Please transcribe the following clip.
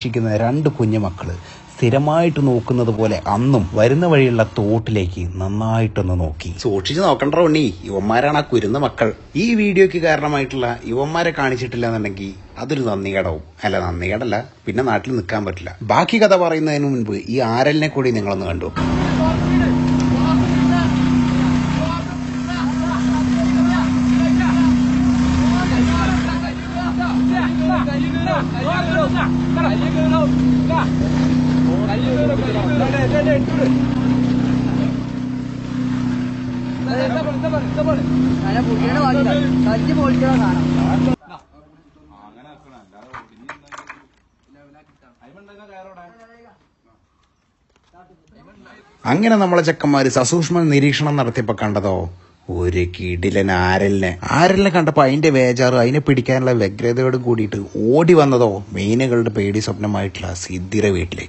ിക്കുന്ന രണ്ട് കുഞ്ഞുമക്കള് സ്ഥിരമായിട്ട് നോക്കുന്നത് പോലെ അന്നും വരുന്ന വഴിയുള്ള തോട്ടിലേക്ക് നന്നായിട്ടൊന്ന് നോക്കി. സൂക്ഷിച്ചു നോക്കണ്ട ഉണ്ണി, യുവന്മാരാണ് ആ കുരുന്ന മക്കൾ. ഈ വീഡിയോയ്ക്ക് കാരണമായിട്ടുള്ള യുവന്മാരെ കാണിച്ചിട്ടില്ല എന്നുണ്ടെങ്കിൽ അതൊരു നന്ദികേടാവും. അല്ല, നന്ദികേടല്ല, പിന്നെ നാട്ടിൽ നിൽക്കാൻ പറ്റില്ല. ബാക്കി കഥ പറയുന്നതിന് മുൻപ് ഈ ആരലിനെ കൂടി നിങ്ങളൊന്ന് കണ്ടു. അങ്ങനെ നമ്മളെ ചെക്കന്മാര് സസൂക്ഷ്മ നിരീക്ഷണം നടത്തിയപ്പോ കണ്ടതോ ഒരു കിടിലൻ ആരലിനെ കണ്ടപ്പോ അതിന്റെ വേജാറ്, അതിനെ പിടിക്കാനുള്ള വ്യഗ്രതയോട് കൂടിയിട്ട് ഓടി വന്നതോ മീനുകളുടെ പേടി സ്വപ്നമായിട്ടുള്ള സിദ്ധിയുടെ വീട്ടിലേക്ക്.